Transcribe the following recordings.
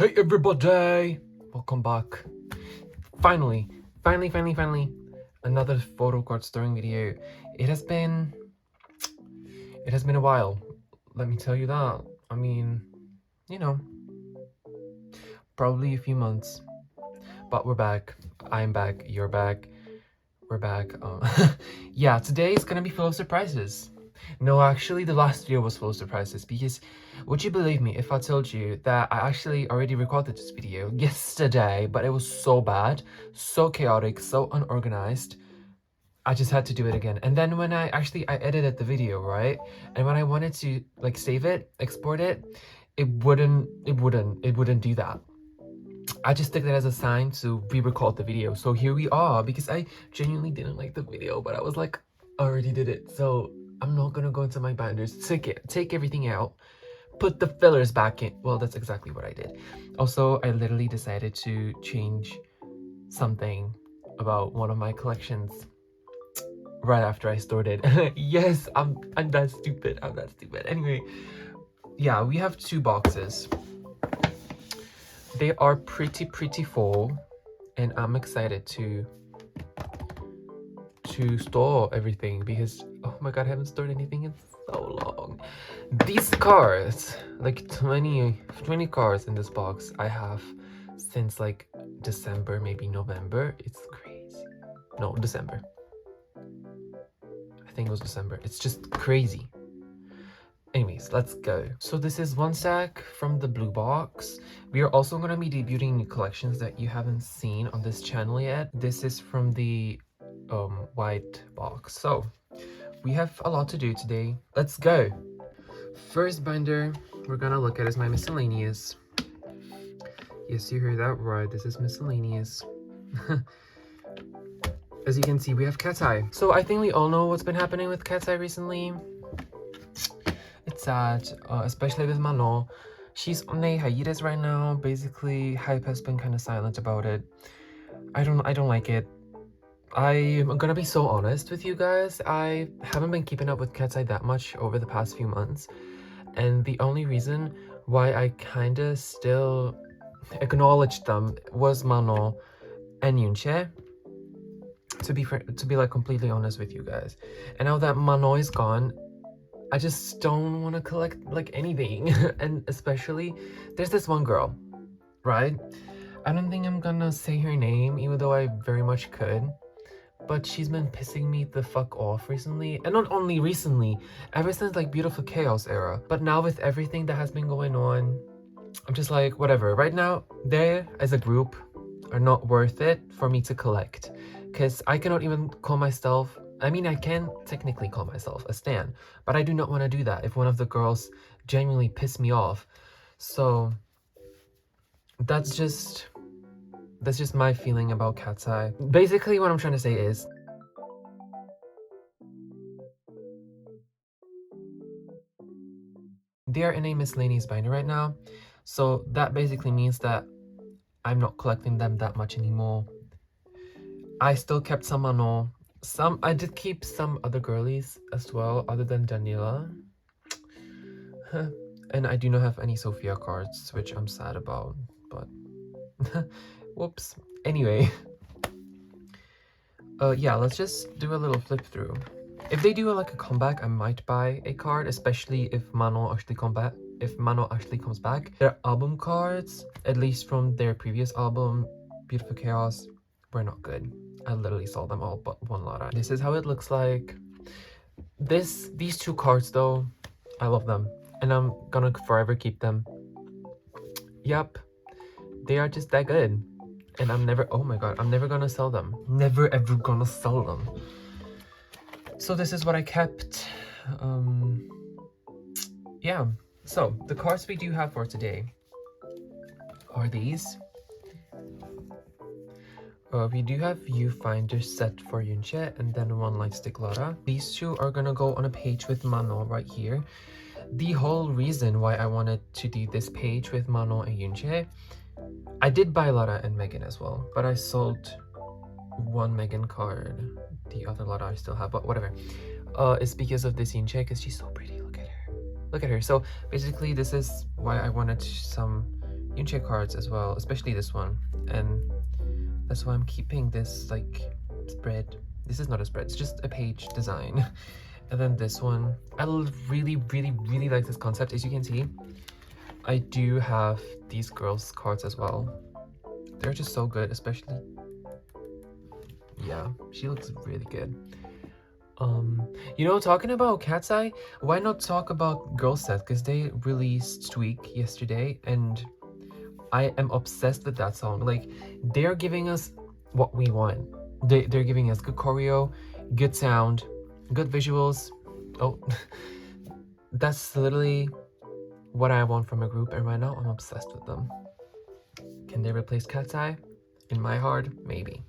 Hey everybody! Welcome back. Finally, another photo card storing video. It has been a while. Let me tell you that. I mean, you know, probably a few months. But we're back. I'm back. You're back. We're back. Yeah, today is gonna be full of surprises. No, actually, the last video was full of surprises because would you believe me if I told you that I actually already recorded this video yesterday, but it was so bad, so chaotic, so unorganized. I just had to do it again. And then when I edited the video, right? And when I wanted to like save it, export it, it wouldn't do that. I just took that as a sign to re-record the video. So here we are, because I genuinely didn't like the video, but I was like, I already did it. So I'm not gonna go into my binders, take everything out, put the fillers back in. Well, that's exactly what I did. Also, I literally decided to change something about one of my collections right after I stored it. Yes, I'm that stupid. I'm that stupid. Anyway, yeah, we have two boxes. They are pretty full, and I'm excited to store everything because, oh my god, I haven't stored anything in so long. These cards, like 20 cards in this box, I have since like December, maybe November. It's crazy. No, December. I think it was December. It's just crazy. Anyways, let's go. So this is one stack from the blue box. We are also going to be debuting new collections that you haven't seen on this channel yet. This is from the white box. So we have a lot to do today. Let's go. First binder we're gonna look at is my miscellaneous. Yes, you heard that right. This is miscellaneous. As you can see, we have Katseye. So I think we all know what's been happening with Katseye recently. It's sad, especially with ph1h. She's on a hiatus right now. Basically, hype has been kind of silent about it. I don't like it. I'm gonna be so honest with you guys. I haven't been keeping up with Katseye that much over the past few months, and the only reason why I kinda still acknowledged them was ph1h and Yunche. To be like completely honest with you guys, and now that ph1h is gone, I just don't want to collect like anything. And especially there's this one girl, right? I don't think I'm gonna say her name, even though I very much could, but she's been pissing me the fuck off recently. And not only recently, ever since like Beautiful Chaos era. But now with everything that has been going on, I'm just like, whatever. Right now, they as a group are not worth it for me to collect, because I cannot even call myself, I mean, I can technically call myself a stan, but I do not want to do that if one of the girls genuinely piss me off. So that's just my feeling about Katseye. Basically, what I'm trying to say is, they are in a miscellaneous binder right now, so that basically means that I'm not collecting them that much anymore. I still kept some ph1h. I did keep some other girlies as well, other than Daniela. And I do not have any Sophia cards, which I'm sad about, but whoops. Anyway, yeah, let's just do a little flip through. If they do like a comeback, I might buy a card, especially if ph1h actually comes back. Their album cards, at least from their previous album, Beautiful Chaos, were not good. I literally saw them all but one lot. This is how it looks like. These two cards though, I love them, and I'm gonna forever keep them. Yep, they are just that good, and I'm never, oh my god, I'm never gonna sell them. Never ever gonna sell them. So this is what I kept. Yeah, so the cards we do have for today are these. We do have Viewfinder set for Yunche, and then one Lightstick Lara. These two are gonna go on a page with ph1h right here. The whole reason why I wanted to do this page with ph1h and Yunche, I did buy Lara and Megan as well, but I sold one Megan card. The other Lara I still have, but whatever. It's because of this Yunche, because she's so pretty. Look at her. Look at her. So basically, this is why I wanted some Yunche cards as well, especially this one, and that's why I'm keeping this like spread. This is not a spread, it's just a page design. And then this one, I really like this concept. As you can see, I do have these girls cards as well. They're just so good, especially, yeah, she looks really good. You know, talking about Katseye, why not talk about girl set, because they released Tweak yesterday and I am obsessed with that song. Like, they're giving us what we want. They're giving us good choreo, good sound, good visuals. Oh, that's literally what I want from a group, and right now I'm obsessed with them. Can they replace Katseye? In my heart, maybe.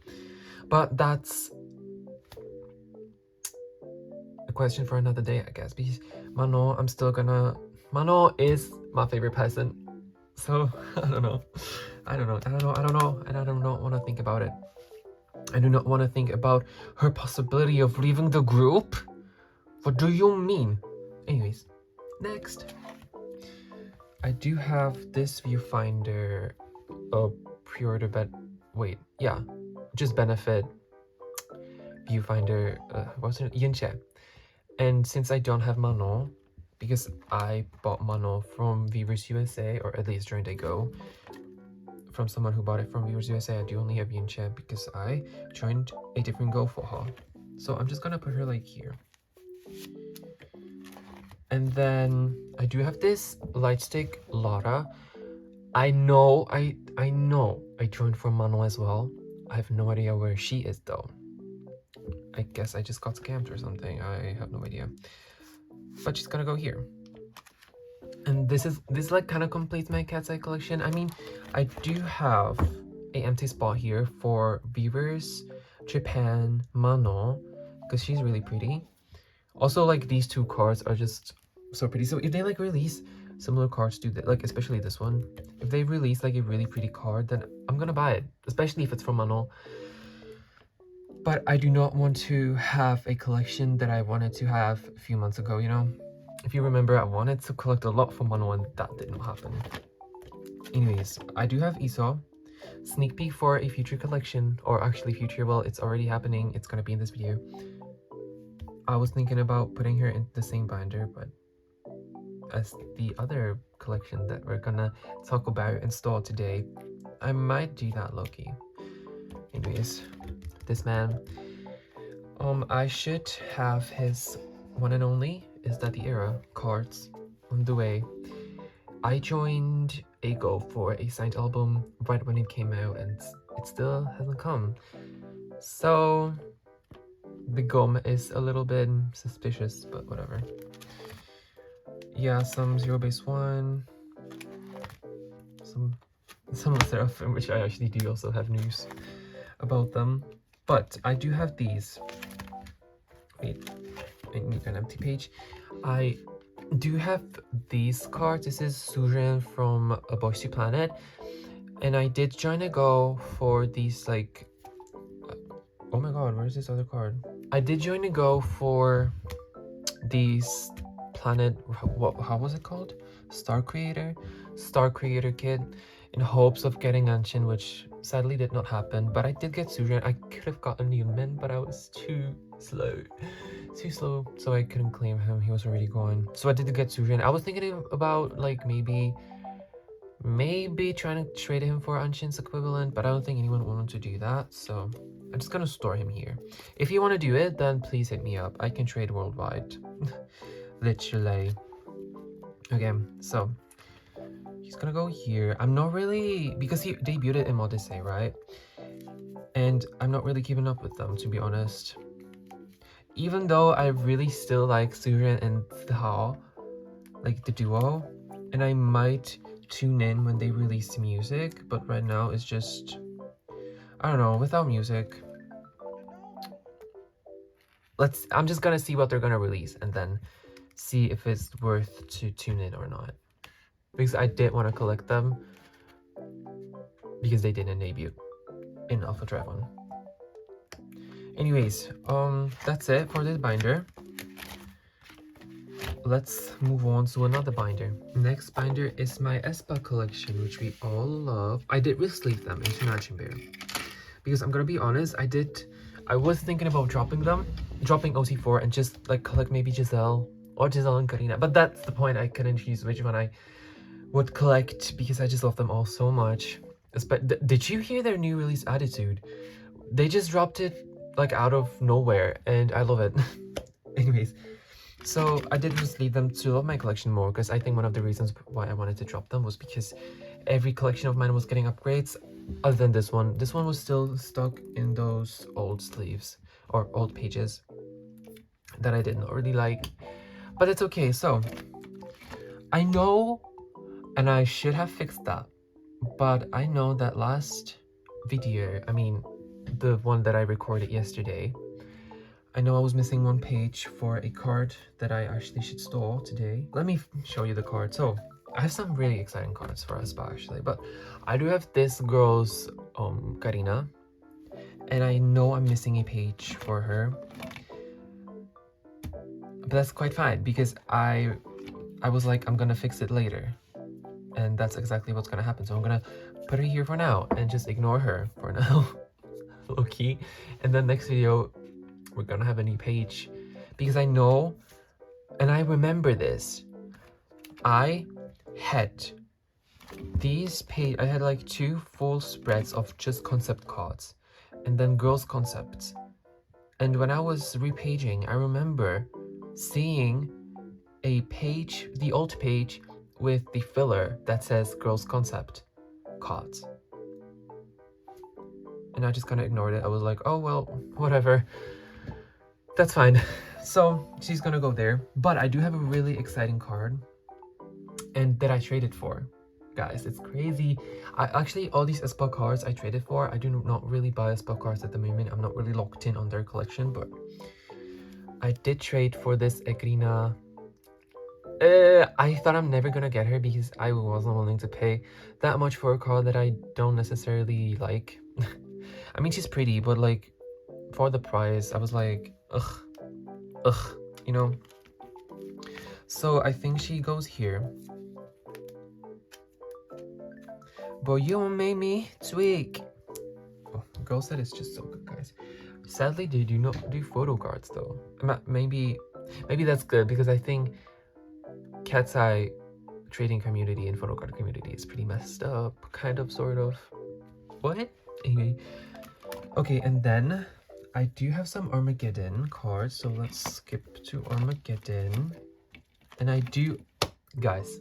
But that's a question for another day, I guess, because Mano, Mano is my favorite person. So, I don't know, and I do not want to think about it. I do not want to think about her possibility of leaving the group. What do you mean? Anyways, next. I do have this viewfinder, pre-order just benefit viewfinder, what's it? Yunche. And since I don't have Manon, because I bought Manon from Viewers USA, or at least during the go, from someone who bought it from Viewers USA, I do only have Yunche because I joined a different go for her. So I'm just gonna put her like here. And then I do have this Lightstick Lara. I know I joined from Manon as well. I have no idea where she is though. I guess I just got scammed or something. I have no idea. But she's gonna go here. And this like kind of completes my Katseye collection. I mean, I do have a empty spot here for Viewers Japan Manon, because she's really pretty. Also, like, these two cards are just so pretty. So if they like release similar cards to like, especially this one, if they release like a really pretty card, then I'm gonna buy it, especially if it's from Manon. But I do not want to have a collection that I wanted to have a few months ago, you know? If you remember, I wanted to collect a lot from Manon and that didn't happen. Anyways, I do have Esau. Sneak peek for a future collection, or actually future, well, it's already happening. It's gonna be in this video. I was thinking about putting her in the same binder, but as the other collection that we're gonna talk about and install today, I might do that low-key. Anyways, this man, I should have his one and only Is That the Era cards on the way. I joined a go for a signed album right when it came out and it still hasn't come. So the gum is a little bit suspicious, but whatever. Yeah, some Zero Base 1, some sserafim, which I actually do also have news about them. But I do have these. Wait, I need an empty page. I do have these cards. This is Surin from A Boys to Planet, and I did join a go for these, like, oh my god, where's this other card? I did join a go for these planet, how was it called? Star Creator kit, in hopes of getting Anxin, which sadly did not happen. But I did get Surin. I could have gotten Yunmin, but I was too slow, so I couldn't claim him. He was already gone. So I did get Surin. I was thinking about like maybe trying to trade him for Anxin's equivalent, but I don't think anyone wanted to do that, so I'm just gonna store him here. If you want to do it, then please hit me up. I can trade worldwide. Literally. Okay, so he's gonna go here. I'm not really, because he debuted in Odyssey, right? And I'm not really keeping up with them, to be honest. Even though I really still like Surin and Thao, like the duo, and I might tune in when they release music, but right now it's just, I don't know, without music. I'm just gonna see what they're gonna release and then see if it's worth to tune in or not. Because I did want to collect them because they didn't debut in Alpha Drive 1. Anyways, that's it for this binder. let's move on to another binder. Next binder is my aespa collection, which we all love. I did re-sleeve them into Anxin Bear because I'm gonna be honest, I was thinking about dropping OT4 and just like collect maybe Giselle and Karina, but that's the point. I couldn't choose which one I would collect because I just love them all so much. But did you hear their new release attitude? They just dropped it like out of nowhere and I love it. Anyways, so I did just leave them to love my collection more because I think one of the reasons why I wanted to drop them was because every collection of mine was getting upgrades other than this one. This one was still stuck in those old sleeves or old pages that I did not really like, but it's okay. So I know, and I should have fixed that, but I know that last video, I mean the one that I recorded yesterday, I know I was missing one page for a card that I actually should store today. Let me show you the card. So I have some really exciting cards for aespa actually, but I do have this girl's Karina, and I know I'm missing a page for her, but that's quite fine because I was like, I'm gonna fix it later, and that's exactly what's gonna happen. So I'm gonna put her here for now and just ignore her for now. Low-key. And then next video we're gonna have a new page because I know, and I remember this, I had like 2 full spreads of just concept cards and then girls concepts, and when I was repaging I remember seeing a page, the old page with the filler that says girls concept cards, and I just kind of ignored it. I was like, oh well, whatever, that's fine. So she's gonna go there, but I do have a really exciting card and that I traded for. Guys, it's crazy. I actually, all these aespa cards I traded for. I do not really buy aespa cards at the moment. I'm not really locked in on their collection, but I did trade for this Egrina. I thought I'm never gonna get her because I wasn't willing to pay that much for a card that I don't necessarily like. I mean, she's pretty, but like for the price, I was like, ugh, you know. So I think she goes here. But you made me tweak. Oh, girl said it's just so good, guys. Sadly, they do not do photo cards though. Maybe that's good because I think Katseye trading community and photo card community is pretty messed up, kind of, sort of. What? Anyway, okay, and then I do have some Armageddon cards, so let's skip to Armageddon. And I do, guys,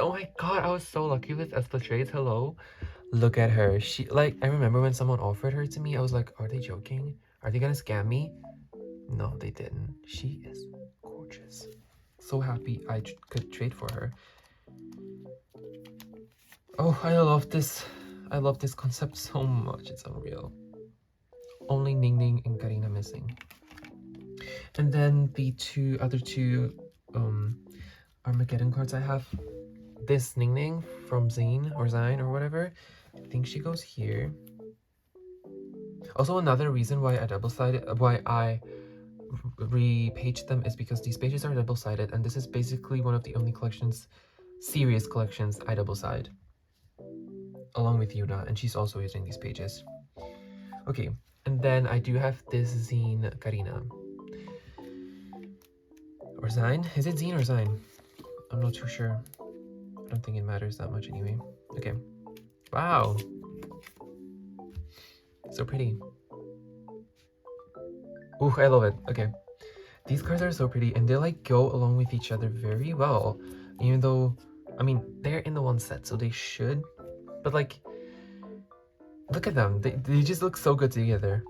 oh my god, I was so lucky with aespa trades. Hello, look at her. She, like, I remember when someone offered her to me, I was like, are they joking? Are they gonna scam me? No, they didn't. She is gorgeous. So happy I could trade for her. Oh, I love this concept so much. It's unreal. Only Ning Ning and Karina missing. And then the other two Armageddon cards I have. This Ning Ning from Zine or whatever. I think she goes here. Also, another reason why I repaged them is because these pages are double-sided, and this is basically one of the only serious collections I double-side, along with Yuna, and she's also using these pages. Okay, and then I do have this Zine Karina. Or Zine? Is it Zine or Zine? I'm not too sure. I don't think it matters that much anyway. Okay. Wow. So pretty. Ooh, I love it. Okay. These cards are so pretty, and they like go along with each other very well. Even though, I mean, they're in the one set, so they should. But like, look at them. They just look so good together.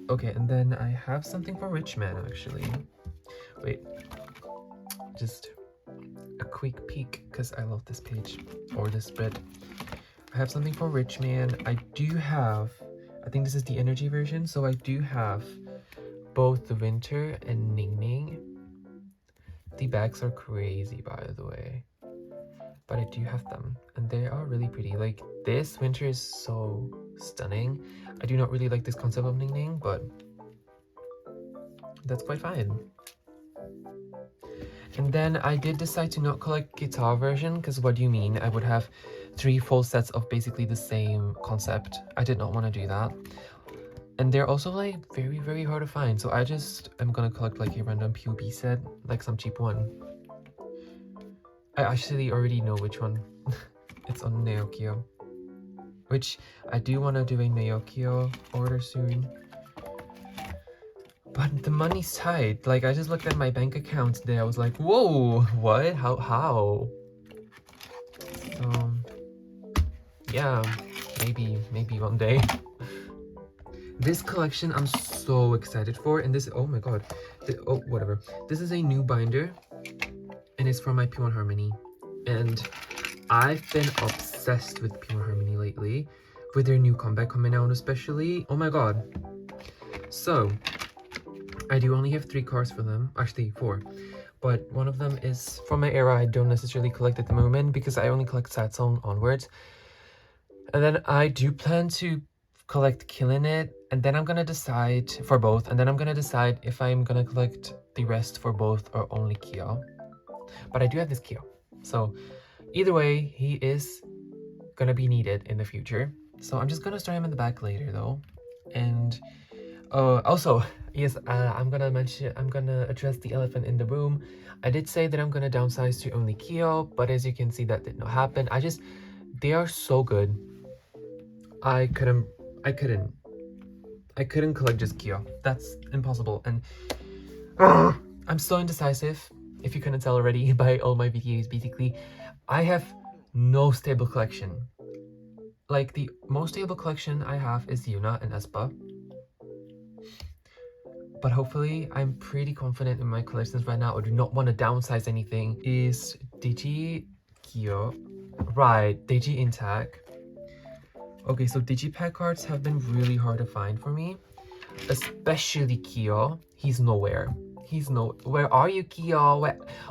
Okay, and then I have something for Rich Man, actually. Wait. Just a quick peek, because I love this page, or this spread. I have something for Rich Man. I do have, I think this is the energy version, so I do have both the Winter and Ning Ning. The bags are crazy, by the way. but I do have them, and they are really pretty. Like, this winter is so stunning. I do not really like this concept of Ning Ning, but that's quite fine. And then I did decide to not collect guitar version, because what do you mean? I would have 3 full sets of basically the same concept. I did not want to do that. And they're also like very, very hard to find. So I just am gonna collect like a random POB set, like some cheap one. I actually already know which one. It's on Naokyo. Which I do want to do a Naokyo order soon. But the money's tight. Like, I just looked at my bank account today. I was like, whoa, what? How? So, yeah, maybe one day. This collection I'm so excited for, and this, oh my god, whatever. This is a new binder, and it's from my p1h Harmony. And I've been obsessed with p1h Harmony lately, with their new comeback coming out especially. Oh my god. So, I do only have 3 cards for them, actually 4, but one of them is from my era I don't necessarily collect at the moment because I only collect sad song onwards. And then I do plan to collect Killing It, and then I'm gonna decide for both, and then I'm gonna decide if I'm gonna collect the rest for both or only Kyo. But I do have this Kyo, so either way, he is gonna be needed in the future. So I'm just gonna store him in the back later though. And also, yes, I'm gonna address the elephant in the room. I did say that I'm gonna downsize to only Kyo, but as you can see, that did not happen. They are so good. I couldn't collect just Kyo. That's impossible. And I'm so indecisive, if you couldn't tell already by all my videos. Basically, I have no stable collection. Like, the most stable collection I have is Yuna and aespa. But hopefully, I'm pretty confident in my collections right now. I do not want to downsize anything. Is Digi Kyo? Right, Digi intact. Okay, so Digipack cards have been really hard to find for me. Especially Kyo. He's nowhere. Where are you, Kyo?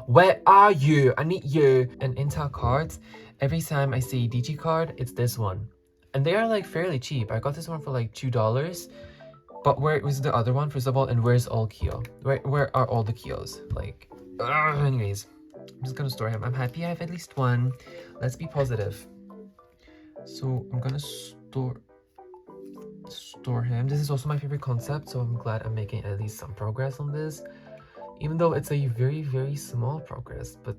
Where are you? I need you. And intact cards, every time I see Digi card, it's this one. And they are like fairly cheap. I got this one for like $2. But where was the other one, first of all, and where's all Kyo? Where are all the Kyos? Like, anyways, I'm just gonna store him. I'm happy I have at least one. Let's be positive. So I'm gonna store him. This is also my favorite concept, so I'm glad I'm making at least some progress on this. Even though it's a very, very small progress, but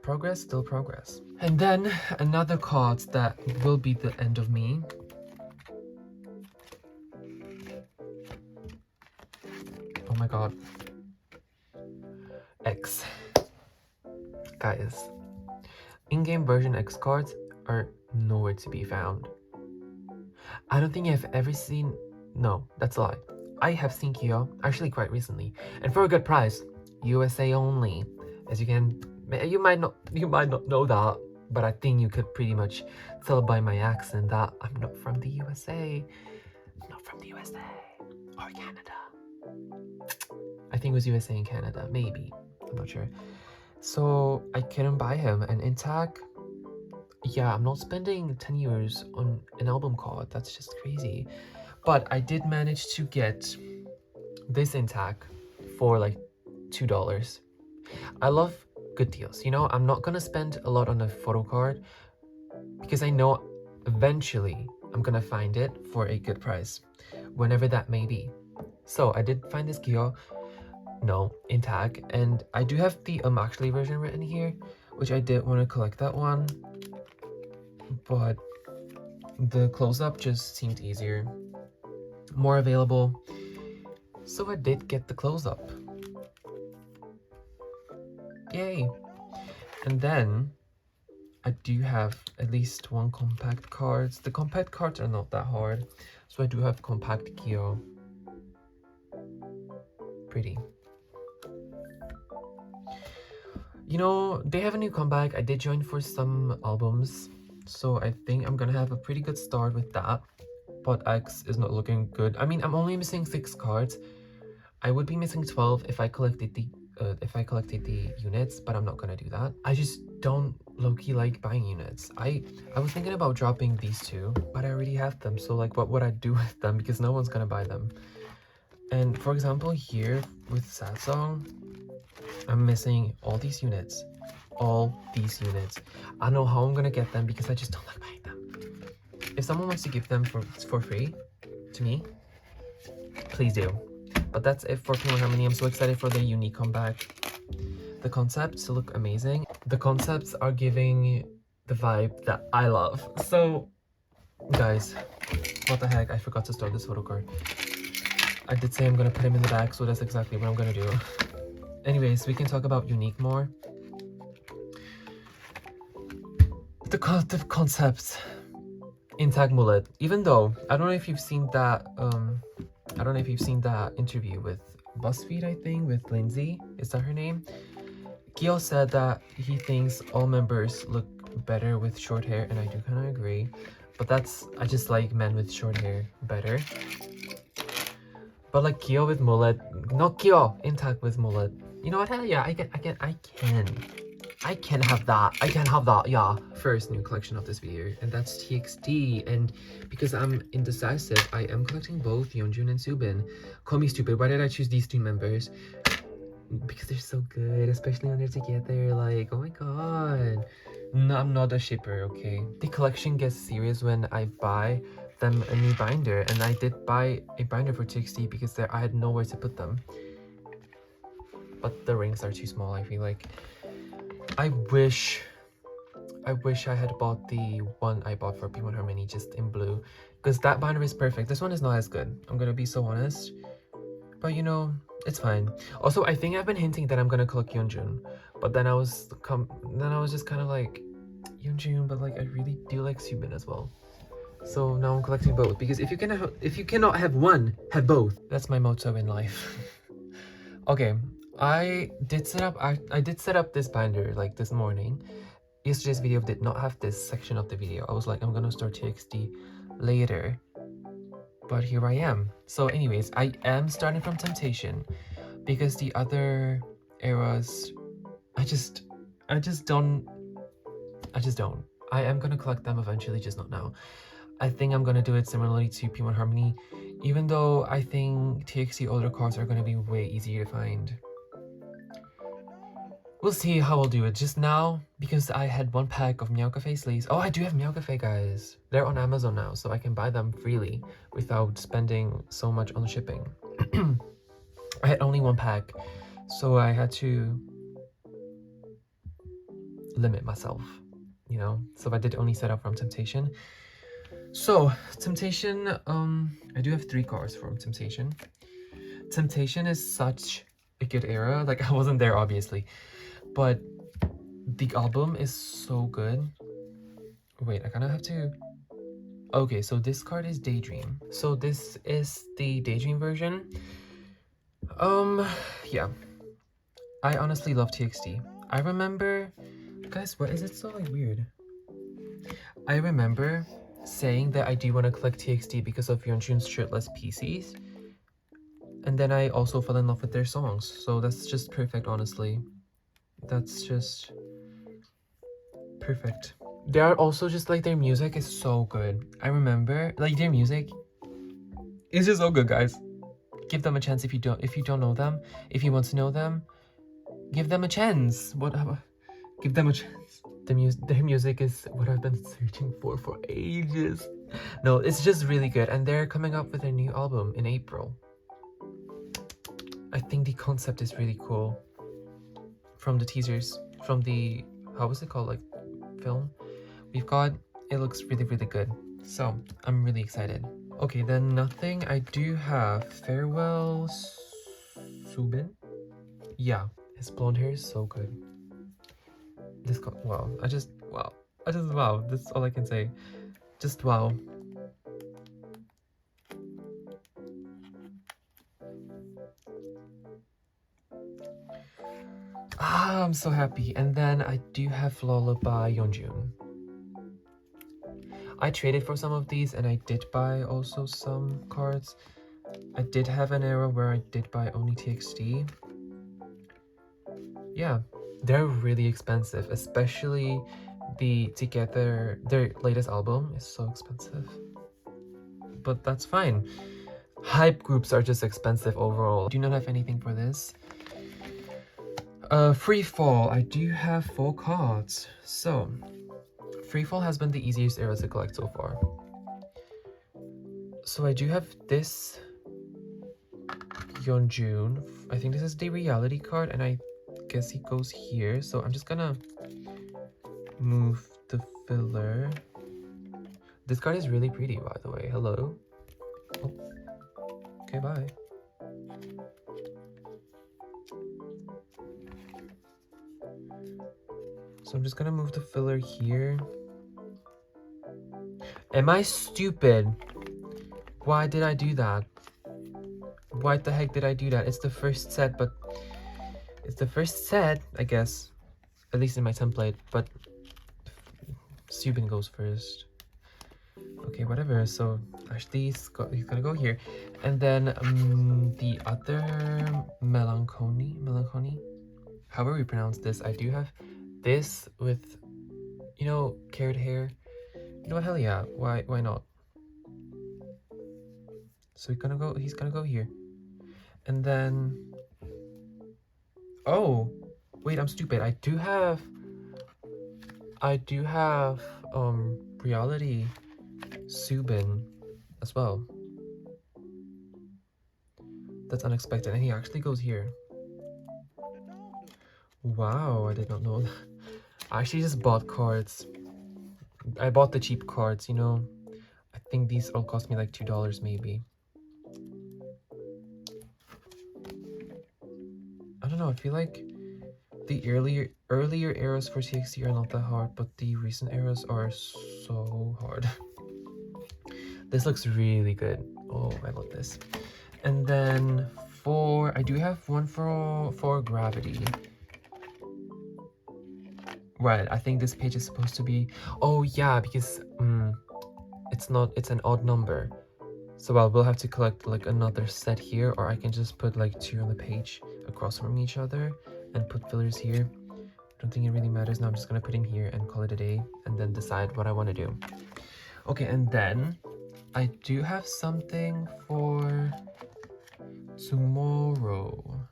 progress, still progress. And then another card that will be the end of me. Oh my god. X. Guys, in-game version X cards are nowhere to be found. I don't think I've ever seen... No, that's a lie. I have seen Kyo, actually quite recently, and for a good price. USA only. As you might not know that, but I think you could pretty much tell by my accent that I'm not from the USA. Not from the USA. Or Canada. I think it was USA and Canada, maybe. I'm not sure. So I couldn't buy him, and intact, yeah, I'm not spending 10 euros on an album card. That's just crazy. But I did manage to get this intact for like $2. I love good deals. You know, I'm not gonna spend a lot on a photo card because I know eventually I'm gonna find it for a good price, whenever that may be. So I did find this Kyo, no, intact, and I do have the actually version written here, which I did want to collect that one, but the close-up just seemed easier, more available, so I did get the close-up. Yay! And then I do have at least one compact cards. The compact cards are not that hard, so I do have compact Kyo. Pretty. You know, they have a new comeback. I did join for some albums, so I think I'm gonna have a pretty good start with that. But X is not looking good. I mean, I'm only missing 6 cards. I would be missing 12 if I collected the units, but I'm not gonna do that. I just don't low-key like buying units. I was thinking about dropping these two, but I already have them, so like what would I do with them, because no one's gonna buy them. And for example, here with Sad Song, I'm missing all these units. All these units. I don't know how I'm gonna get them because I just don't like buying them. If someone wants to give them for free to me, please do. But that's it for p1h Harmony. I'm so excited for the unique comeback. The concepts look amazing. The concepts are giving the vibe that I love. So guys, what the heck, I forgot to start this photo card. I did say I'm gonna put him in the bag, so that's exactly what I'm gonna do. Anyways, we can talk about unique more. The concept intact mullet. Even though I don't know if you've seen that interview with BuzzFeed, I think, with Lindsay, is that her name? Kyo said that he thinks all members look better with short hair, and I do kind of agree. But I just like men with short hair better. But like Kyo with mullet, not Kyo, intact with mullet. You know what? Hell yeah, I can have that. I can have that, yeah. First new collection of this video, and that's TXT. And because I'm indecisive, I am collecting both Yeonjun and Subin. Call me stupid. Why did I choose these two members? Because they're so good, especially when they're together. Like, oh my god. No, I'm not a shipper, okay? The collection gets serious when I buy them a new binder, and I did buy a binder for TXT because I had nowhere to put them. But the rings are too small, I feel like. I wish I had bought the one I bought for p1h Harmony just in blue, because that binder is perfect. This one is not as good, I'm gonna be so honest, but you know, it's fine. Also, I think I've been hinting that I'm gonna collect Yeonjun, but then I was just kind of like, Yeonjun, but like I really do like Subin as well. So now I'm collecting both, because if you cannot have one, have both. That's my motto in life. Okay, I did set up this binder like this morning. Yesterday's video did not have this section of the video. I was like, I'm gonna start TXT later, but here I am. So anyways, I am starting from Temptation, because the other eras, I just don't. I am gonna collect them eventually, just not now. I think I'm gonna do it similarly to p1h Harmony, even though I think TXT older cards are gonna be way easier to find. We'll see how I'll do it. Just now, because I had one pack of Meow Cafe sleeves. Oh, I do have Meow Cafe, guys. They're on Amazon now, so I can buy them freely without spending so much on shipping. I had only one pack, so I had to limit myself, you know? So I did only set up from Temptation. So, Temptation, I do have 3 cards from Temptation. Temptation is such a good era. Like, I wasn't there, obviously, but the album is so good. Wait, I kind of have to... Okay, so this card is Daydream. So this is the Daydream version. Yeah. I honestly love TXT. I remember... Guys, what is it so like weird? I remember saying that I do want to collect TXT because of Yeonjun's shirtless PCs. And then I also fell in love with their songs. So that's just perfect, honestly. That's just perfect. They are also just like, their music is so good. I remember, like, their music is just so good, guys. Give them a chance if you don't know them. If you want to know them, give them a chance. Give them a chance. Their music is what I've been searching for ages. No, it's just really good, and they're coming up with a new album in April. I think the concept is really cool. From the teasers, from the, how was it called, like, film we've got, it looks really, really good. So I'm really excited. Okay, then nothing. I do have Farewell Subin. Yeah, his blonde hair is so good. This wow, wow, that's all I can say. Just wow. Ah, I'm so happy. And then I do have Lullaby Yeonjun. I traded for some of these, and I did buy also some cards. I did have an era where I did buy only TXT. Yeah, they're really expensive, especially their latest album is so expensive. But that's fine. Hype groups are just expensive overall. I do not have anything for this. Free fall. I do have 4 cards. So, free fall has been the easiest era to collect so far. So I do have this Yeonjun. I think this is the reality card, and I guess he goes here. So I'm just gonna move the filler. This card is really pretty, by the way. Hello. Oh. Okay, bye. So I'm just gonna move the filler here. Am I stupid? Why did I do that? Why the heck did I do that? It's the first set, but it's the first set, I guess. At least in my template, but Subin goes first. Okay, whatever. So actually he's gonna go here. And then the other melancholy, however we pronounce this, I do have this with, you know, carrot hair. You know what, hell yeah, why not? So he's gonna go here. And then, oh wait, I'm stupid. I do have reality Subin as well. That's unexpected, and he actually goes here. Wow, I did not know that. I actually just bought cards. I bought the cheap cards, you know. I think these all cost me like $2 maybe. I don't know, I feel like the earlier eras for TXT are not that hard, but the recent eras are so hard. This looks really good. Oh, I love this. And then I do have one for gravity. Right, I think this page is supposed to be, oh yeah, because it's an odd number. So we'll have to collect like another set here, or I can just put like 2 on the page across from each other and put fillers here. I don't think it really matters. Now I'm just gonna put him here and call it a day, and then decide what I want to do. Okay, and then I do have something for tomorrow.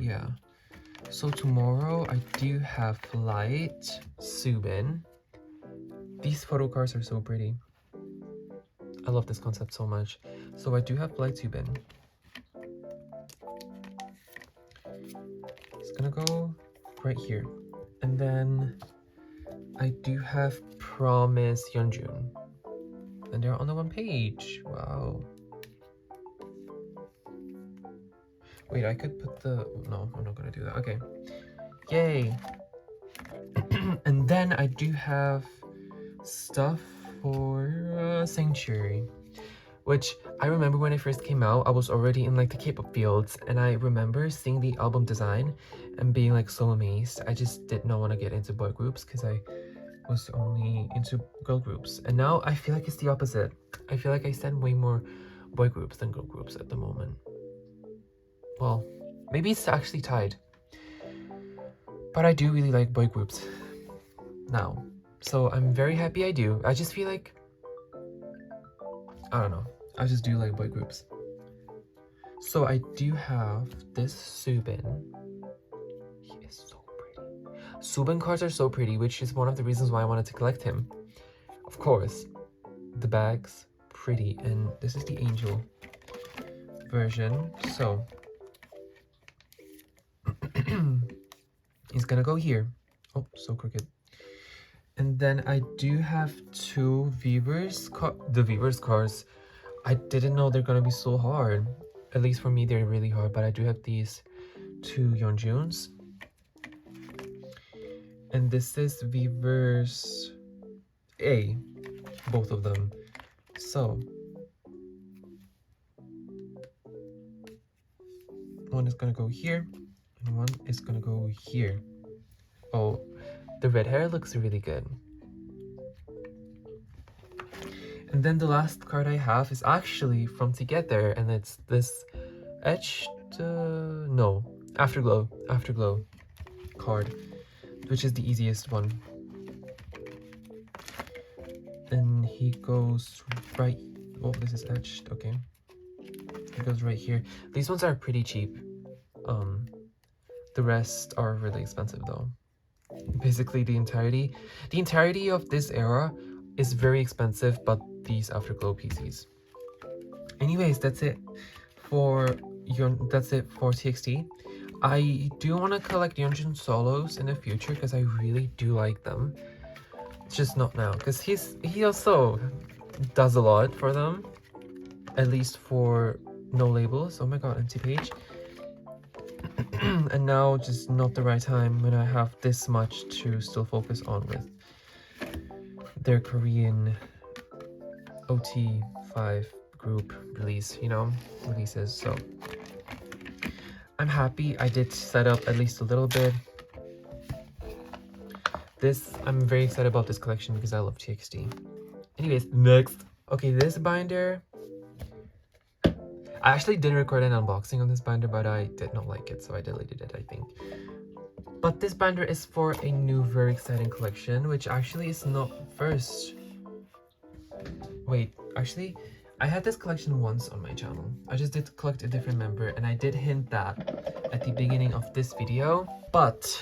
Yeah. So tomorrow I do have Light, Subin. These photo cards are so pretty. I love this concept so much. So I do have Light, Subin. It's gonna go right here. And then I do have Promise Yeonjun. And they're on the 1 page. Wow. Wait, I could put the... No, I'm not gonna do that. Okay. Yay. And then I do have stuff for Sanctuary, which I remember when it first came out, I was already in like the K-pop fields, and I remember seeing the album design and being like so amazed. I just did not want to get into boy groups because I was only into girl groups, and now I feel like it's the opposite. I feel like I stand way more boy groups than girl groups at the moment. Well, maybe it's actually tied, but I do really like boy groups now, so I'm very happy I do. I just feel like, I don't know, I just do like boy groups. So I do have this Subin. He is so pretty. Subin cards are so pretty, which is one of the reasons why I wanted to collect him. Of course, the bag's pretty, and this is the angel version. So he's gonna go here. Oh, so crooked. And then I do have 2 the Viewers cards. I didn't know they're gonna be so hard. At least for me, they're really hard. But I do have these 2 Yeonjuns. And this is Viewers A, both of them. So one is gonna go here, and one is gonna go here. Oh, the red hair looks really good. And then the last card I have is actually from Together, and it's this etched, no, Afterglow. card, which is the easiest one. And he goes right, oh, this is etched, okay. He goes right here. These ones are pretty cheap. The rest are really expensive though. Basically the entirety of this era is very expensive, but these Afterglow PCs. Anyways, that's it for TXT. I do want to collect Anxin solos in the future because I really do like them. It's just not now because he also does a lot for them, at least for no labels. Oh my god, empty page. And now just not the right time when I have this much to still focus on with their Korean OT5 group release, you know, releases. So I'm happy I did set up at least a little bit. I'm very excited about this collection because I love TXT. Anyways, next. Okay, this binder, I actually didn't record an unboxing on this binder, but I did not like it, so I deleted it, I think. But this binder is for a new, very exciting collection, which actually is not first. Wait, actually, I had this collection once on my channel. I just did collect a different member, and I did hint that at the beginning of this video. But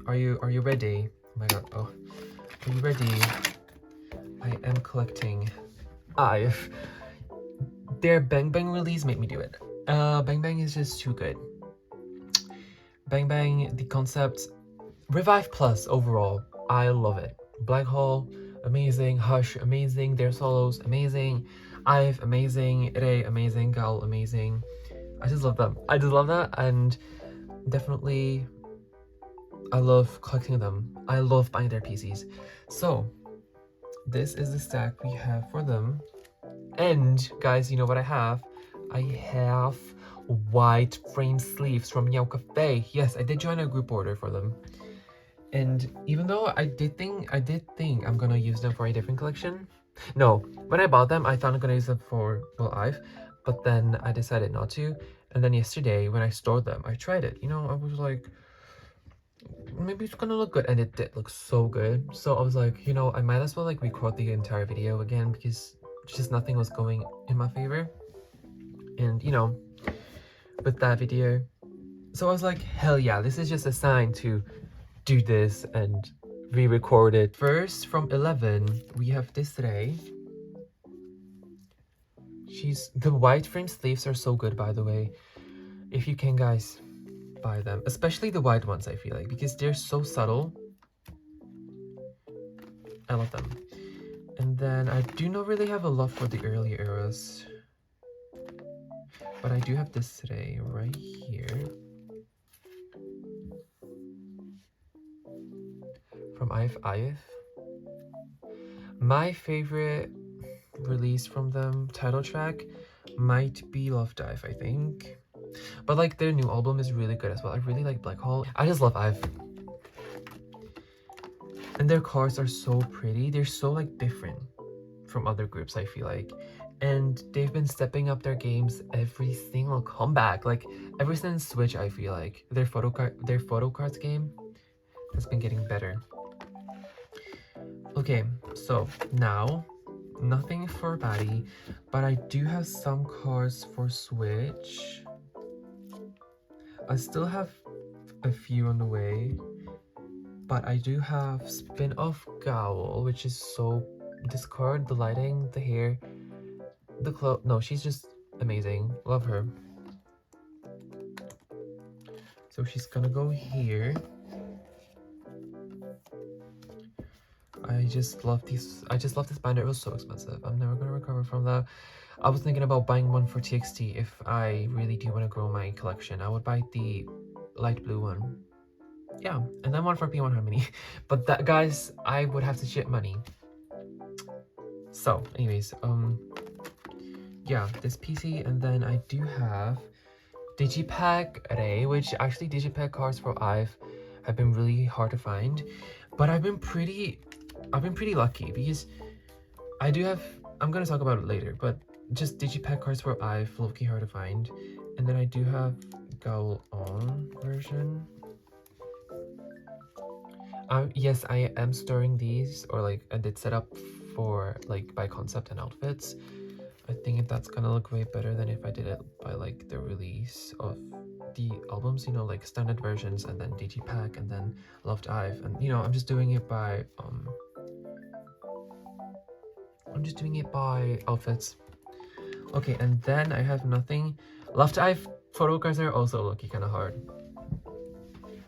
are you ready? Oh my god, oh. Are you ready? I am collecting IVE. Their Bang Bang release made me do it. Bang Bang is just too good. Bang Bang, the concept, Revive Plus overall, I love it. Black Hole, amazing. Hush, amazing. Their solos, amazing. IVE, amazing. Ray, amazing. Gal, amazing. I just love them. I just love that, and definitely I love collecting them. I love buying their PCs. So this is the stack we have for them. And guys, you know what I have? I have white frame sleeves from Meow Cafe. Yes, I did join a group order for them. And even though I did think I'm gonna use them for a different collection. No, when I bought them, I thought I'm gonna use them for, well, IVE, but then I decided not to. And then yesterday, when I stored them, I tried it. You know, I was like, maybe it's gonna look good, and it did look so good. So I was like, you know, I might as well like record the entire video again because just nothing was going in my favor. And you know, with that video, so I was like, hell yeah, this is just a sign to do this and re-record it. First, from 11, we have this today. The white frame sleeves are so good, by the way. If you can, guys, buy them, especially the white ones. I feel like because they're so subtle. I love them. And then I do not really have a love for the early eras, but I do have this today right here from IVE. My favorite release from them, title track, might be Love Dive, I think. But like their new album is really good as well. I really like Black Hole. I just love IVE. And their cards are so pretty. They're so like different from other groups, I feel like. And they've been stepping up their games every single comeback. Like ever since Switch, I feel like their photo cards game has been getting better. Okay, so now nothing for Batty, but I do have some cards for Switch. I still have a few on the way, but I do have Spin-Off Gowl, which is so, this card, the lighting, the hair, the clothes, no, she's just amazing. Love her. So she's gonna go here. I just love this binder. It was so expensive. I'm never gonna recover from that. I was thinking about buying one for TXT if I really do want to grow my collection. I would buy the light blue one. Yeah, and then one for p1h Harmony. But that, guys, I would have to ship money. So, anyways, yeah, this PC, and then I do have Digipack Ray, which actually Digipack cards for IVE have been really hard to find. But I've been pretty lucky because I do have, I'm gonna talk about it later, but just Digipack cards for IVE, low-key hard to find. And then I do have Gowl On version. Yes, I am storing these, or like I did set up for like by concept and outfits. I think that's gonna look way better than if I did it by like the release of the albums, you know, like standard versions and then digipack and then Loved I've, and you know, I'm just doing it by outfits. Okay, and then I have nothing. Loved I've photo cards are also looking kind of hard.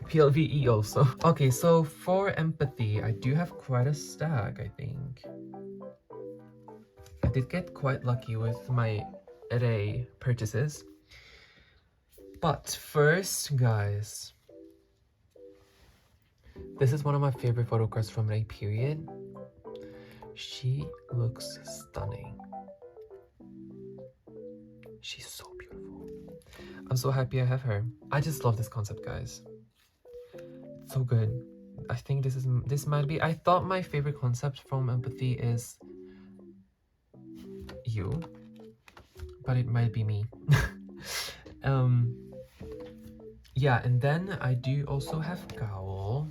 PLVE also. Okay, so for empathy, I do have quite a stack, I think. I did get quite lucky with my array purchases. But first, guys, this is one of my favorite photo cards from Ray period. She looks stunning. She's so beautiful. I'm so happy I have her. I just love this concept, guys. It's so good. I think this might be, I thought my favorite concept from empathy is you, but it might be me. Yeah, and then I do also have Gowl.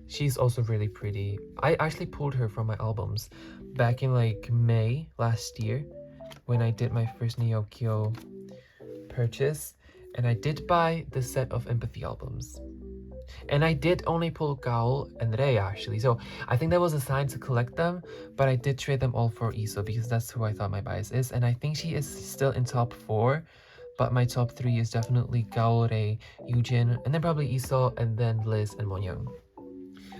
She's also really pretty. I actually pulled her from my albums back in like May last year when I did my first Neokyo purchase, and I did buy the set of empathy albums. And I did only pull Gowl and Rei actually, so I think that was a sign to collect them, but I did trade them all for Iso because that's who I thought my bias is, and I think she is still in top 4, but my top 3 is definitely Gowl, Rei, Yujin, and then probably Iso, and then Liz and Monyoung.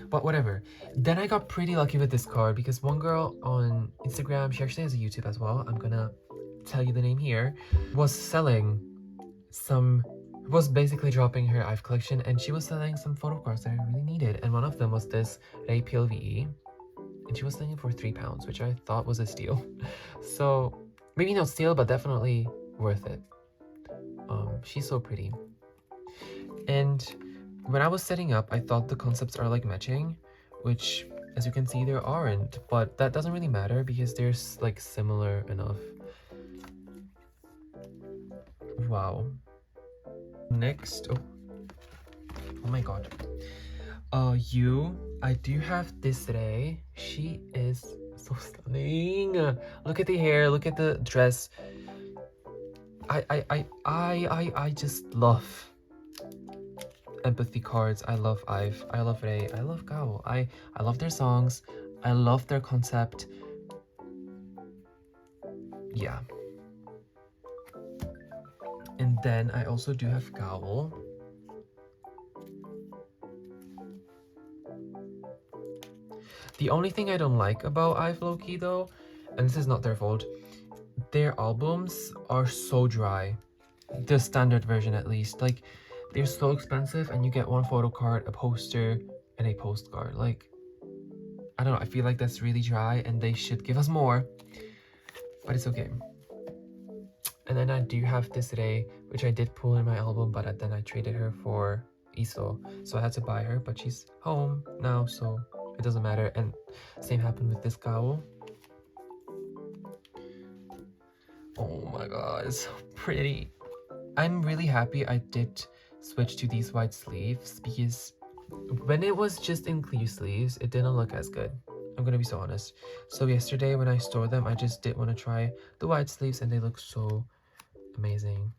But whatever. Then I got pretty lucky with this card because one girl on Instagram, she actually has a YouTube as well, I'm gonna tell you the name here, was selling was basically dropping her IVE collection, and she was selling some photo cards that I really needed, and one of them was this Rei PLVE, and she was selling it for £3, which I thought was a steal. So maybe not steal, but definitely worth it. She's so pretty. And when I was setting up, I thought the concepts are like matching, which as you can see there aren't, but that doesn't really matter because they're like similar enough. Wow. Next, oh my god, I do have this Rei. She is so stunning. Look at the hair, look at the dress. I just love empathy cards. I love IVE, I love Rei, I love Gao. I love their songs, I love their concept. Yeah. And then I also do have Gowl. The only thing I don't like about IVE Loki though, and this is not their fault, their albums are so dry. The standard version at least. Like, they're so expensive and you get one photo card, a poster, and a postcard. Like, I don't know, I feel like that's really dry and they should give us more. But it's okay. And then I do have this Rei, which I did pull in my album, but then I traded her for Iso. So I had to buy her, but she's home now, so it doesn't matter. And same happened with this Gowl. Oh my god, it's so pretty. I'm really happy I did switch to these white sleeves because when it was just in clear sleeves, it didn't look as good. I'm gonna be so honest. So yesterday when I stored them, I just did want to try the white sleeves and they look so amazing.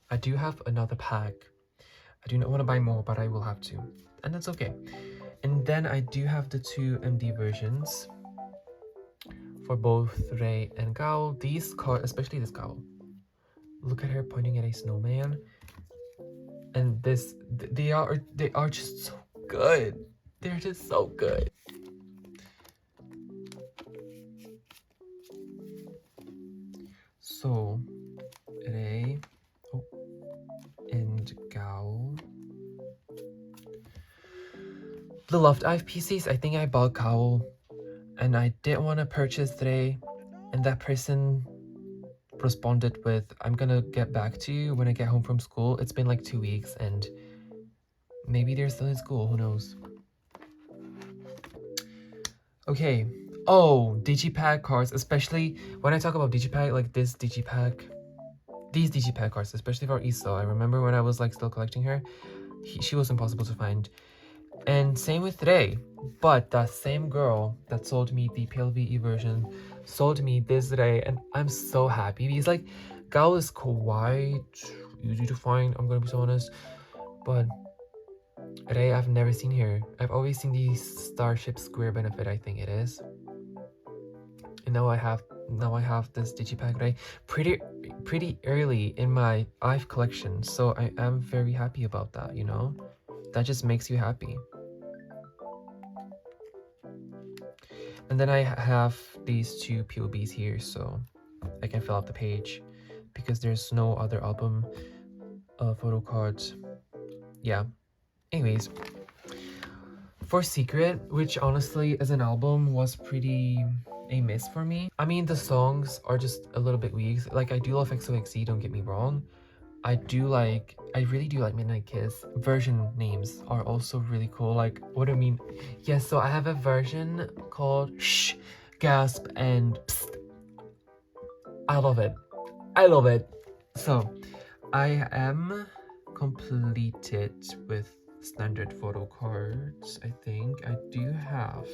I do have another pack. I do not want to buy more, but I will have to, and that's okay. And then I do have the 2 MD versions for both Rei and Gowl. These cards, especially this Gowl, look at her pointing at a snowman, and this, they are just so good. They're just so good. So Rei and Gowl. The Loved IVE PCs, I think I bought Gowl and I didn't want to purchase Rei, and that person responded with, I'm gonna get back to you when I get home from school. It's been like 2 weeks and maybe they're still in school, who knows. Okay. Oh, digipack cards, especially when I talk about digipack, like this digipack, these digipack cards, especially for Iso. I remember when I was like still collecting her, she was impossible to find. And same with today. But that same girl that sold me the PLVE version sold me this today, and I'm so happy because like Gao is quite easy to find, I'm gonna be so honest. But today I've never seen her. I've always seen the Starship Square Benefit, I think it is. And now I have this digipack today pretty early in my IVE collection, so I am very happy about that, you know? That just makes you happy. And then I have these two POBs here, so I can fill out the page because there's no other album photo cards. Yeah. Anyways, for Secret, which honestly as an album was pretty a miss for me. I mean, the songs are just a little bit weak. Like, I do love XOXZ, don't get me wrong. I really do like Midnight Kiss. Version names are also really cool. Like, what do I mean? Yes, so I have a version called Shh, Gasp, and Psst. I love it. I love it. So, I am completed with standard photo cards, I think. I do have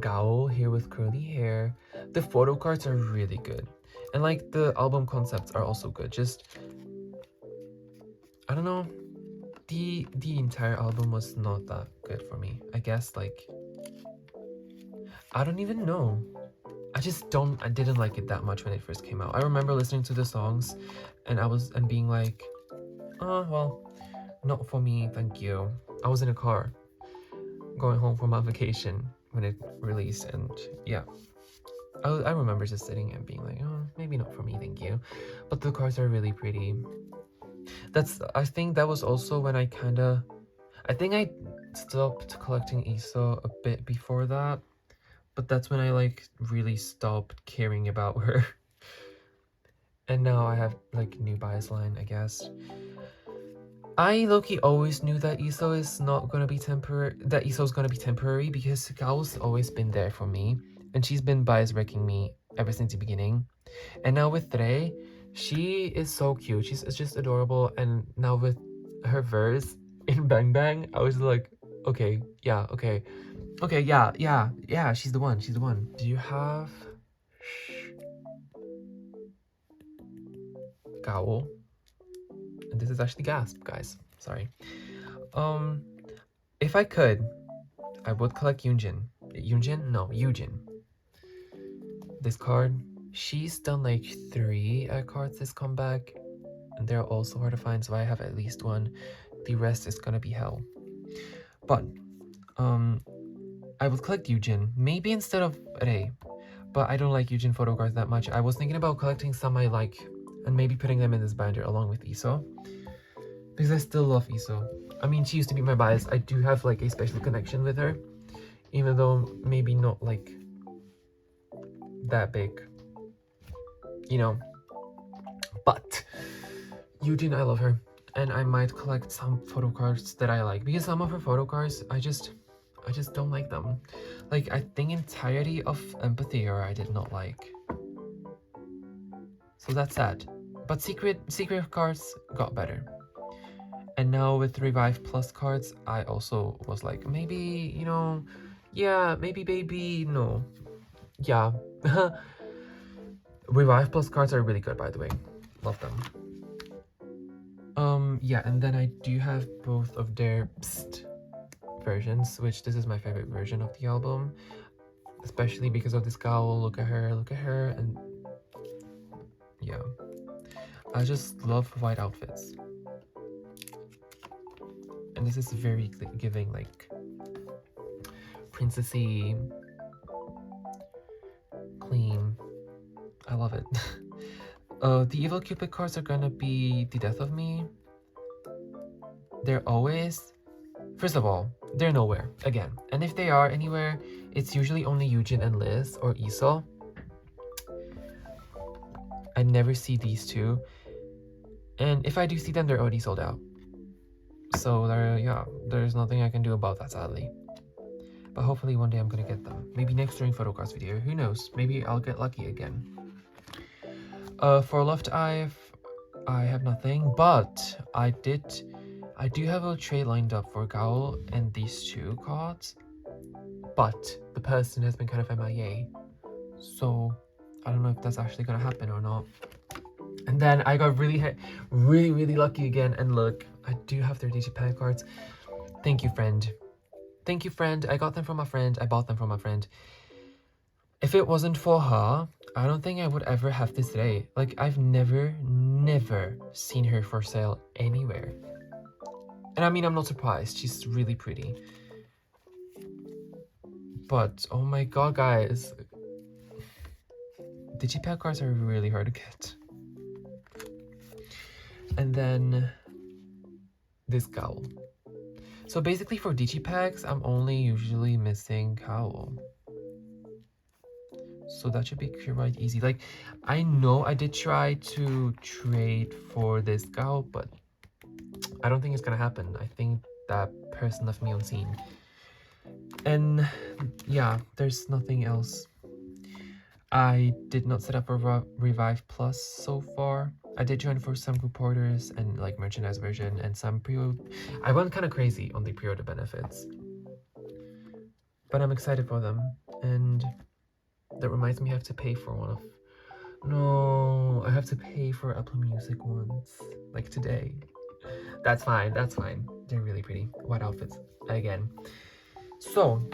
Gao here with curly hair. The photo cards are really good. And like the album concepts are also good. Just, I don't know, the entire album was not that good for me. I guess, like, I don't even know. I didn't like it that much when it first came out. I remember listening to the songs and being like, oh, well, not for me, thank you. I was in a car going home from my vacation when it released, and yeah. I remember just sitting and being like, oh, maybe not for me, thank you. But the cards are really pretty. I think that was also when I think I stopped collecting aespa a bit before that. But that's when I like really stopped caring about her. And now I have like new bias line, I guess. I low-key always knew that aespa is not gonna be temporary. That aespa is gonna be temporary because Gao's always been there for me, and she's been bias wrecking me ever since the beginning. And now with Rei, she is so cute. She's just adorable. And now with her verse in Bang Bang, I was like, okay, yeah, okay, yeah. She's the one. She's the one. Do you have Gao? And this is actually Gasp, guys. Sorry. If I could, I would collect Yunjin. Yunjin? No, Yujin. This card. She's done like 3 cards this comeback, and they're also hard to find, so I have at least one. The rest is gonna be hell. But, I would collect Yujin, maybe instead of Rei, but I don't like Yujin photo cards that much. I was thinking about collecting some I like, and maybe putting them in this binder along with aespa, because I still love aespa. I mean, she used to be my bias. I do have like a special connection with her, even though maybe not like that big, you know. But Yujin, I love her, and I might collect some photo cards that I like, because some of her photo cards I just don't like them. Like, I think entirety of Empathy I did not like, so that's sad. But secret cards got better. And now with Revive Plus cards, I also was like, maybe, you know, yeah, maybe baby, no. Yeah. Revive Plus cards are really good, by the way. Love them. Yeah, and then I do have both of their versions, which this is my favorite version of the album. Especially because of this cowl. Look at her, and yeah. I just love white outfits. And this is very giving, like, princessy, clean. I love it. The Evil Cupid cards are gonna be the death of me. They're always... First of all, they're nowhere, again. And if they are anywhere, it's usually only Yujin and Liz, or aespa. I never see these two. And if I do see them, they're already sold out. So there's nothing I can do about that, sadly. But hopefully one day I'm gonna get them. Maybe next during photocards video, who knows? Maybe I'll get lucky again. For Left Eye, I have nothing, but I did I do have a tray lined up for Gaul and these two cards, but the person has been kind of MIA, so I don't know if that's actually gonna happen or not. And then I got really lucky again, and look, I do have their digipack cards. Thank you, friend. Thank you, friend. I got them from a friend. I bought them from a friend. If it wasn't for her, I don't think I would ever have this today. Like, I've never seen her for sale anywhere. And I mean, I'm not surprised. She's really pretty. But, oh my god, guys. Digipack cards are really hard to get. And then this cowl. So basically for digipacks, I'm only usually missing cowl. So that should be quite easy. Like, I know I did try to trade for this cowl, but I don't think it's gonna happen. I think that person left me on scene. And yeah, there's nothing else. I did not set up a Revive Plus so far. I did join for some group orders and like merchandise version and some pre-order. I went kind of crazy on the pre-order benefits, but I'm excited for them. And that reminds me I have to pay for one of... No, I have to pay for Apple Music once, like today. That's fine, that's fine. They're really pretty. White outfits, again. So,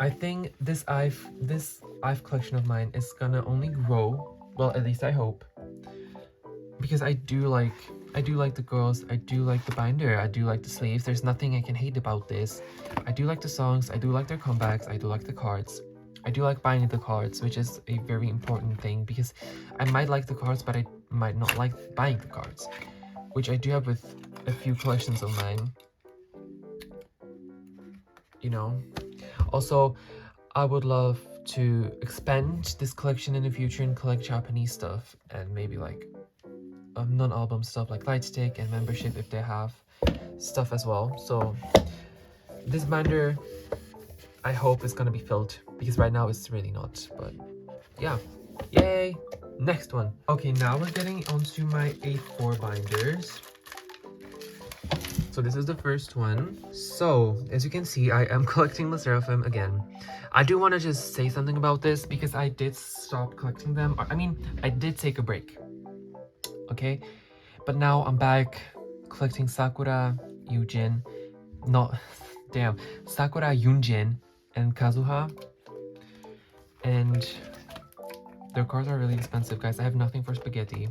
I think this IVE collection of mine is gonna only grow. Well, at least I hope. Because I do like the girls, I do like the binder, I do like the sleeves. There's nothing I can hate about this. I do like the songs, I do like their comebacks, I do like the cards. I do like buying the cards, which is a very important thing because I might like the cards, but I might not like buying the cards, which I do have with a few collections of mine. You know. Also, I would love to expand this collection in the future and collect Japanese stuff and maybe like non-album stuff like Lightstick and membership if they have stuff as well. So this binder, I hope is gonna be filled because right now it's really not, but yeah, yay. Next one. Okay, now we're getting onto my A4 binders. So this is the first one. So as you can see, I am collecting the sserafim again. I do want to just say something about this because I did stop collecting them. I mean, I did take a break, okay, but now I'm back collecting Sakura, Yujin, Sakura, Yunjin, and Kazuha. And their cards are really expensive, guys. I have nothing for spaghetti,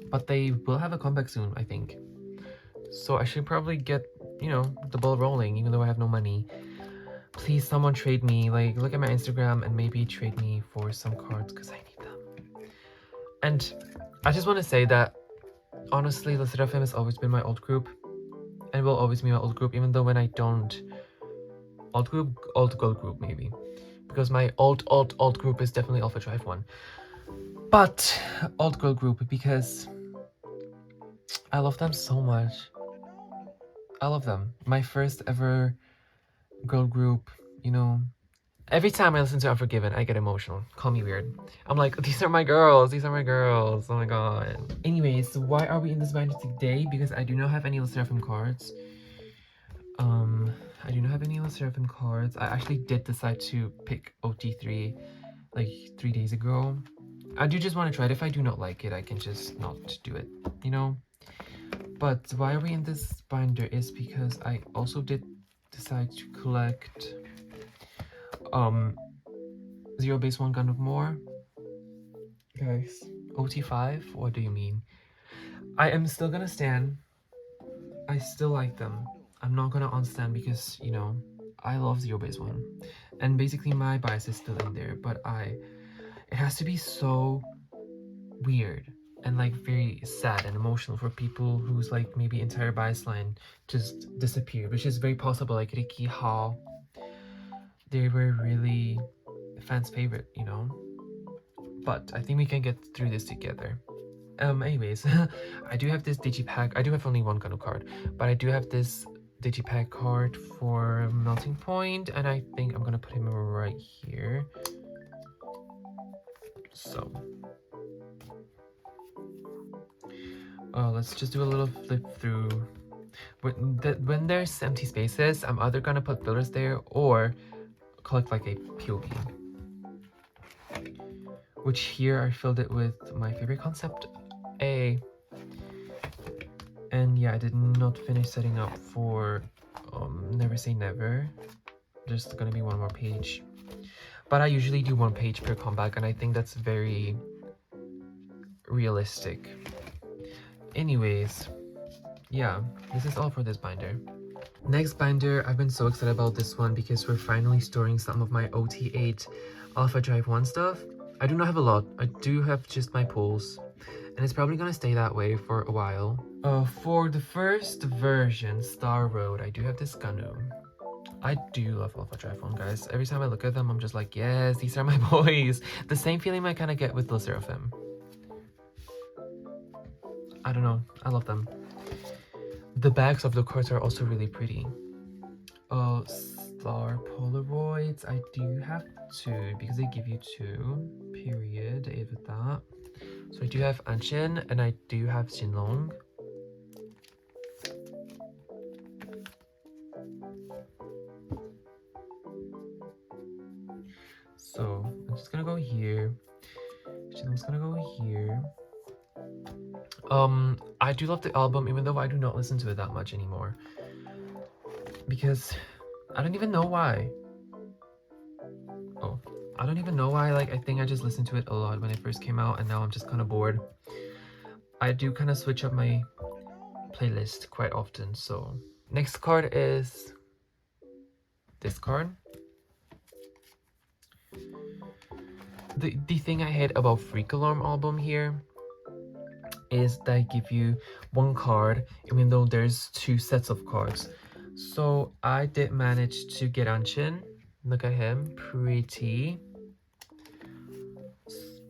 but they will have a comeback soon, I think. So I should probably get, you know, the ball rolling, even though I have no money. Please, someone trade me. Like, look at my Instagram and maybe trade me for some cards because I need them. And I just want to say that, honestly, the sserafim has always been my old group and will always be my old group, even though when I don't... Old girl group, maybe. Because my old group is definitely Alpha Drive 1. But old girl group because I love them so much. I love them. My first ever girl group, you know. Every time I listen to Unforgiven, I get emotional. Call me weird. I'm like, these are my girls. These are my girls. Oh my god. Anyways, why are we in this binder today? Because I do not have any sserafim cards. I do not have any sserafim cards. I actually did decide to pick OT3 like 3 days ago. I do just want to try it. If I do not like it, I can just not do it, you know? But why are we in this binder is because I also did decide to collect Zero Base 1 Gun of More. Guys, OT5? What do you mean? I am still gonna stand. I still like them. I'm not gonna unstand because, you know, I love Zero Base 1. And basically my bias is still in there, but it has to be so weird and like very sad and emotional for people whose like maybe entire bias line just disappeared, which is very possible. Like Ricky, Hall, they were really fans' favorite, you know. But I think we can get through this together. Anyways, I do have this digipack. I do have only one Gano card, but I do have this digipack card for Melting Point, and I think I'm gonna put him right here. So let's just do a little flip through when there's empty spaces, I'm either gonna put fillers there or collect like a POV. Which here I filled it with my favorite concept A. And yeah, I did not finish setting up for Never Say Never. There's gonna be one more page. But I usually do one page per comeback, and I think that's very realistic. Anyways, yeah, this is all for this binder. Next binder, I've been so excited about this one because we're finally storing some of my OT8 Alpha Drive 1 stuff. I do not have a lot. I do have just my pools, and it's probably gonna stay that way for a while. For the first version, Star Road, I do have this Ganu. I do love Alpha Drive 1, guys. Every time I look at them, I'm just like, yes, these are my boys. The same feeling I kind of get with the Seraphim. I don't know. I love them. The backs of the cards are also really pretty. Star Polaroids, I do have 2 because they give you 2. Period. With that. So I do have Anxin and I do have Xinlong. So I'm just gonna go here. Xinlong's gonna go here. I do love the album, even though I do not listen to it that much anymore. Because I don't even know why. Oh, I don't even know why. Like, I think I just listened to it a lot when it first came out, and now I'm just kind of bored. I do kind of switch up my playlist quite often, so. Next card is this card. The thing I hate about Freak Alarm album here is they give you 1 card even though there's 2 sets of cards. So I did manage to get Anxin. Look at him, pretty.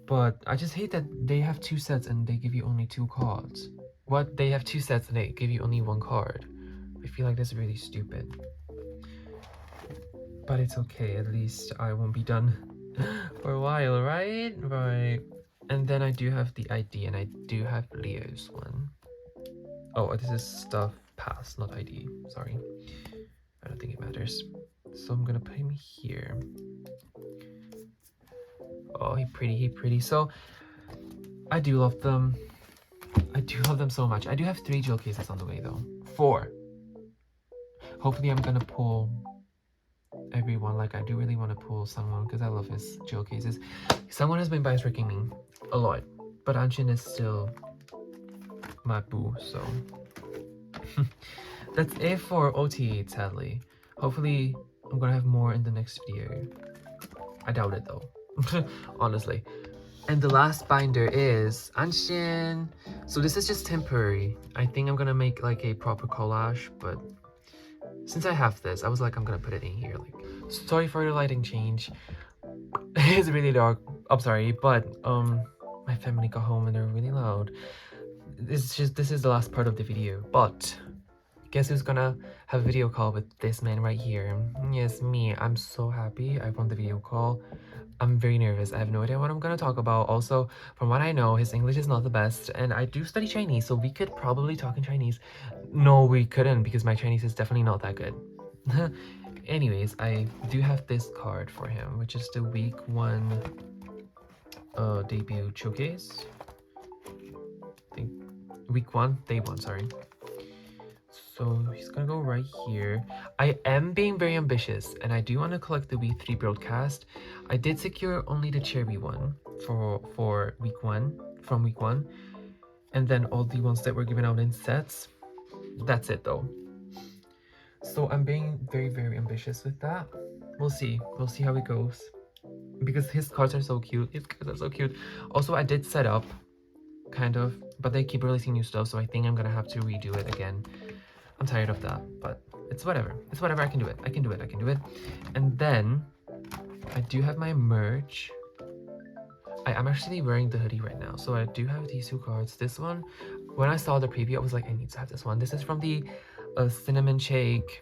But I just hate that they have 2 sets and they give you only 2 cards. What? They have 2 sets and they give you only 1 card. I feel like that's really stupid. But it's okay, at least I won't be done for a while, right? Right. And then I do have the ID, and I do have Leo's one. Oh, this is stuff pass, not ID. Sorry. I don't think it matters. So I'm gonna put him here. Oh, he pretty. So I do love them. I do love them so much. I do have 3 jewel cases on the way though. 4. Hopefully I'm gonna pull everyone. Like, I do really want to pull someone because I love his jewel cases. Someone has been bias wrecking me a lot, but Anxin is still my boo, so that's it for OT8, sadly. Hopefully I'm gonna have more in the next video. I doubt it though. Honestly. And the last binder is Anxin. So this is just temporary. I think I'm gonna make like a proper collage, but since I have this, I was like, I'm gonna put it in here. Like, sorry for the lighting change. It's really dark. I'm sorry, but my family got home and they're really loud. This is the last part of the video. But guess who's gonna have a video call with this man right here? Yes, me. I'm so happy I won the video call. I'm very nervous. I have no idea what I'm gonna talk about. Also, from what I know, his English is not the best, and I do study Chinese, so we could probably talk in Chinese. No, we couldn't, because my Chinese is definitely not that good. Anyways, I do have this card for him, which is the week 1 debut showcase. I think week 1, day 1, sorry. So he's gonna go right here. I am being very ambitious, and I do want to collect the week 3 broadcast. I did secure only the cherry one for week 1, from week 1, and then all the ones that were given out in sets. That's it though. So I'm being very ambitious with that. We'll see how it goes, because his cards are so cute. Also, I did set up kind of, but they keep releasing new stuff, so I think I'm gonna have to redo it again. I'm tired of that, but it's whatever. I can do it. And then I do have my merch. I'm actually wearing the hoodie right now, so I do have these 2 cards. This one, when I saw the preview, I was like, I need to have this one. This is from the cinnamon shake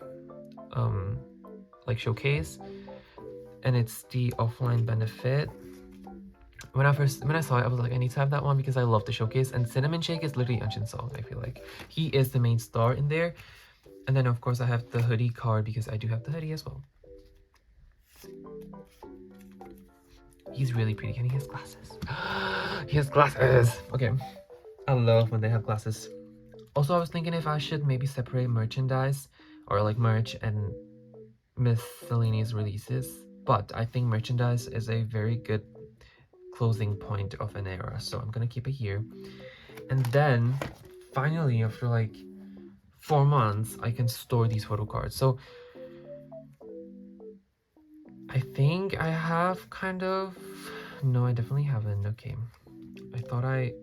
like showcase, and it's the offline benefit. When I saw it, I was like, I need to have that one because I love the showcase, and cinnamon shake is literally Anxin's song. I feel like he is the main star in there, And then of course I have the hoodie card because I do have the hoodie as well. He's really pretty and he has glasses. He has glasses. Okay, I love when they have glasses. Also, I was thinking if I should maybe separate merchandise or like merch and miscellaneous releases, but I think merchandise is a very good closing point of an era, so I'm gonna keep it here. And then finally, after like 4 months, I can store these photo cards. So I think I have kind of... No, I definitely haven't. Okay, I thought I...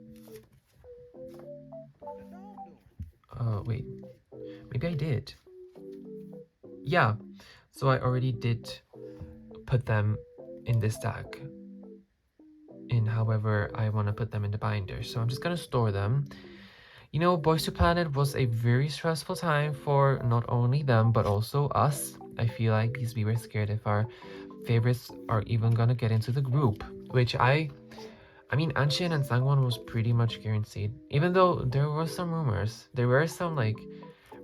wait, maybe I did. Yeah, so I already did put them in this stack in however I want to put them in the binder. So I'm just gonna store them. You know, Boys to Planet was a very stressful time for not only them but also us. I feel like because we were scared if our favorites are even gonna get into the group, which I mean, Anxin and Sangwon was pretty much guaranteed, even though there were some rumors. There were some like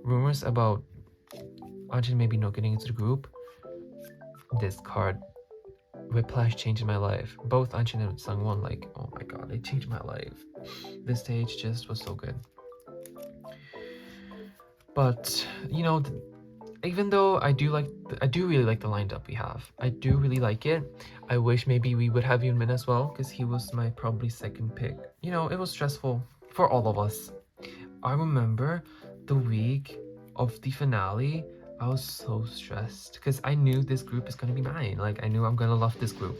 rumors about Anxin maybe not getting into the group. This card, Whiplash, changed my life. Both Anxin and Sangwon, like, oh my god, they changed my life. This stage just was so good. But you know, even though I do really like the lineup we have. I do really like it. I wish maybe we would have Yoonmin as well, because he was my probably second pick. You know, it was stressful for all of us. I remember the week of the finale, I was so stressed because I knew this group is gonna be mine. Like, I knew I'm gonna love this group,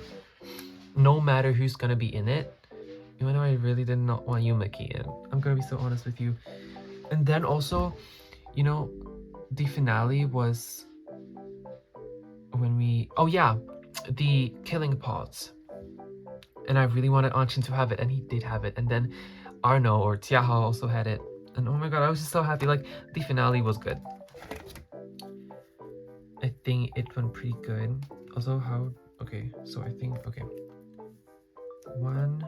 no matter who's gonna be in it. Even though I really did not want Yumaki in. I'm gonna be so honest with you. And then also, you know, the finale was when we... Oh yeah, the killing pods. And I really wanted Anxin to have it, and he did have it. And then Arno or Tiaha also had it. And oh my god, I was just so happy. Like, the finale was good. I think it went pretty good. Also, how... Okay, so I think... Okay. 1,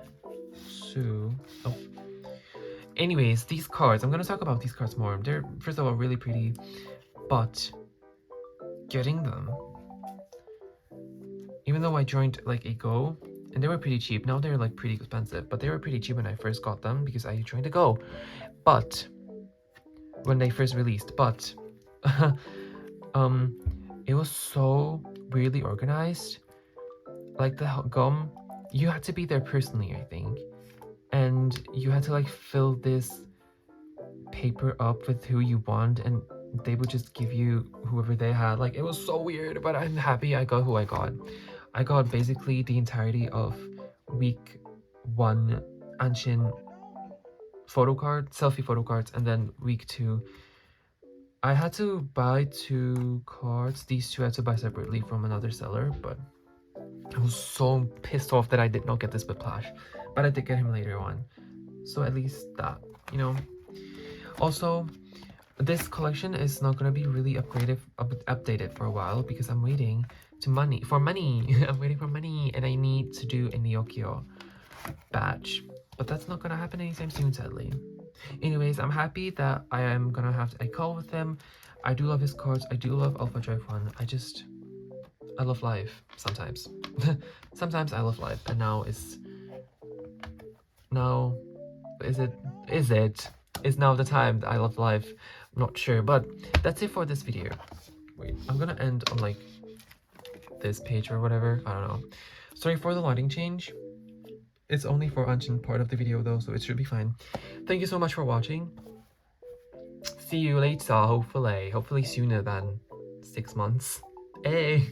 2... Oh. Anyways, these cards. I'm gonna talk about these cards more. They're, first of all, really pretty. But getting them... Even though I joined, like, a Go, and they were pretty cheap. Now they're, like, pretty expensive. But they were pretty cheap when I first got them because I joined a Go. But... When they first released. But... it was so weirdly organized. Like the gum, you had to be there personally, I think, and you had to like fill this paper up with who you want, and they would just give you whoever they had. Like, it was so weird, but I'm happy I got who I got. I got basically the entirety of week 1 Anxin photo card, selfie photo cards, and then week 2 I had to buy 2 cards. These 2 I had to buy separately from another seller, but I was so pissed off that I did not get this Whiplash. But I did get him later on. So at least that, you know. Also, this collection is not going to be really updated for a while because I'm waiting for money. I'm waiting for money, and I need to do a Neokyo batch. But that's not going to happen anytime soon, sadly. Anyways, I'm happy that I am gonna have a call with him. I do love his cards. I do love Alpha Drive 1. I love life sometimes. Sometimes I love life, and now is now the time that I love life. I'm not sure, but that's it for this video. Wait, I'm gonna end on like this page or whatever. I don't know. Sorry for the lighting change. It's only for Anxin part of the video though, so it should be fine. Thank you so much for watching. See you later, hopefully sooner than 6 months. Hey!